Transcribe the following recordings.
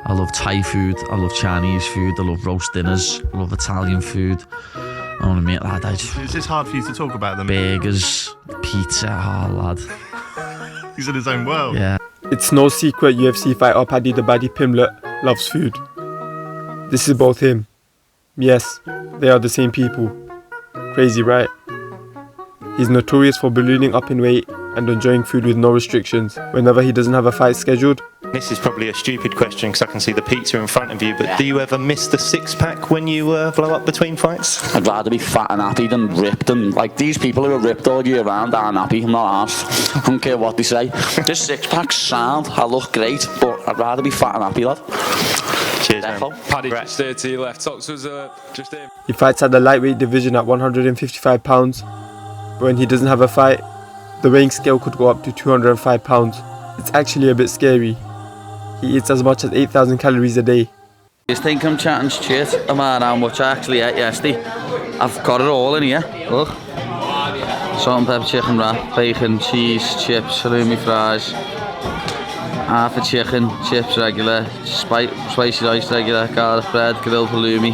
I love Thai food, I love Chinese food, I love roast dinners, I love Italian food. I want to meet lad. Is this hard for you to talk about them? Burgers, pizza, lad. He's in his own world. Yeah. It's no secret UFC fighter Paddy the Baddy Pimblett loves food. This is both him. Yes, they are the same people. Crazy, right? He's notorious for ballooning up in weight and enjoying food with no restrictions whenever he doesn't have a fight scheduled. This is probably a stupid question because I can see the pizza in front of you, but do you ever miss the six-pack when you blow up between fights? I'd rather be fat and happy than ripped, and like these people who are ripped all year round aren't happy. I'm not arsed. I don't care what they say. This six-pack's sound, I look great, but I'd rather be fat and happy, lad. Cheers, man. Paddy, just there to your left. Talk to us, just there. He fights at the lightweight division at 155 pounds. But when he doesn't have a fight, the weighing scale could go up to 205 pounds. It's actually a bit scary. He eats as much as 8,000 calories a day. You think I'm chatting shit about how much I actually ate yesterday? I've got it all in here. Look. Salt and pepper chicken wrap, bacon, cheese, chips, halloumi fries, half a chicken, chips regular, spicy rice regular, garlic bread, grilled halloumi,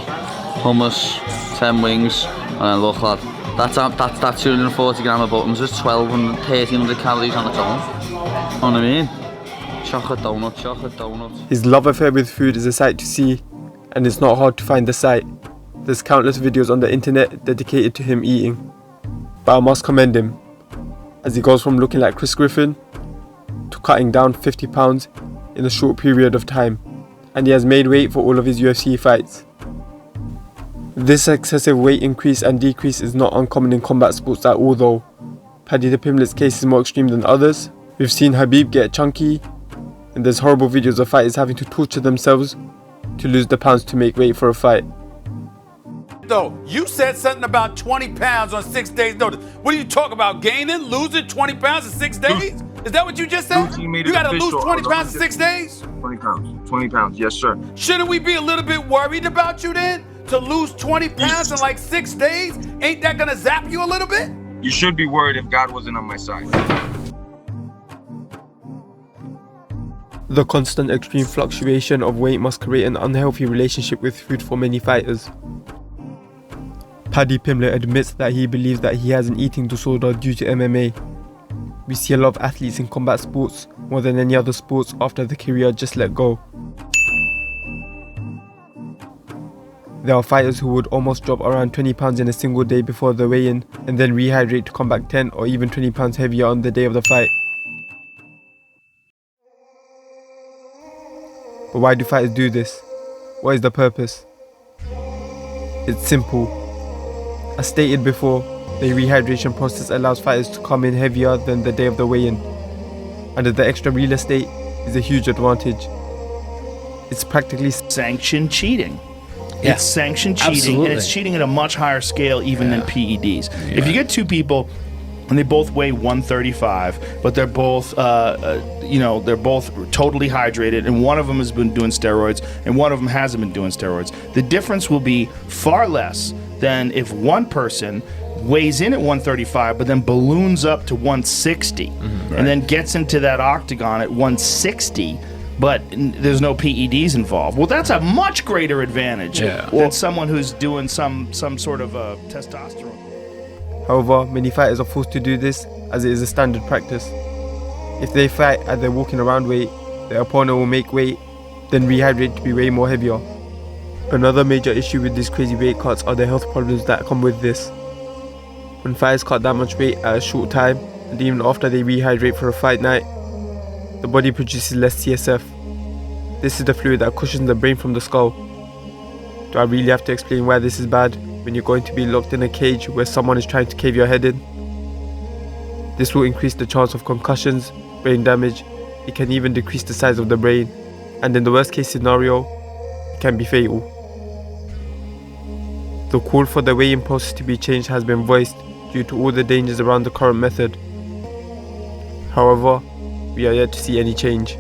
hummus, 10 wings, and look lad, that's 240 gram of buttons, there's 1,300 calories on its own. You know what I mean? Chocolate donut. His love affair with food is a sight to see, and it's not hard to find the site. There's countless videos on the internet dedicated to him eating. But I must commend him, as he goes from looking like Chris Griffin to cutting down 50 pounds in a short period of time, and he has made weight for all of his UFC fights. This excessive weight increase and decrease is not uncommon in combat sports at all though. Paddy the Pimblett's case is more extreme than others. We've seen Habib get chunky, and there's horrible videos of fighters having to torture themselves to lose the pounds to make weight for a fight. Though, you said something about 20 pounds on 6 days notice. What are you talking about? Gaining, losing 20 pounds in 6 days? Is that what you just said? You gotta lose 20 pounds in 6 days? 20 pounds. 20 pounds, yes sir. Shouldn't we be a little bit worried about you then? To lose 20 pounds in like 6 days? Ain't that gonna zap you a little bit? You should be worried if God wasn't on my side. The constant extreme fluctuation of weight must create an unhealthy relationship with food for many fighters. Paddy Pimblett admits that he believes that he has an eating disorder due to MMA. We see a lot of athletes in combat sports, more than any other sports, after the career just let go. There are fighters who would almost drop around 20 pounds in a single day before the weigh-in and then rehydrate to come back 10 or even 20 pounds heavier on the day of the fight. But why do fighters do this? What is the purpose? It's simple. As stated before, the rehydration process allows fighters to come in heavier than the day of the weigh-in, and the extra real estate is a huge advantage. It's practically sanctioned cheating. Yeah. It's sanctioned cheating, Absolutely. and it's cheating at a much higher scale even than PEDs. If you get two people and they both weigh 135, but they're both, they're both totally hydrated, and one of them has been doing steroids, and one of them hasn't been doing steroids. The difference will be far less than if one person weighs in at 135, but then balloons up to 160, and then gets into that octagon at 160. But there's no PEDs involved. Well, that's a much greater advantage than someone who's doing some sort of testosterone. However, many fighters are forced to do this as it is a standard practice. If they fight at their walking around weight, their opponent will make weight, then rehydrate to be way more heavier. Another major issue with these crazy weight cuts are the health problems that come with this. When fighters cut that much weight at a short time, and even after they rehydrate for a fight night, the body produces less CSF. This is the fluid that cushions the brain from the skull. Do I really have to explain why this is bad when you're going to be locked in a cage where someone is trying to cave your head in? This will increase the chance of concussions, brain damage, it can even decrease the size of the brain, and in the worst case scenario, it can be fatal. The call for the weigh-in process to be changed has been voiced due to all the dangers around the current method. However, we are yet to see any change.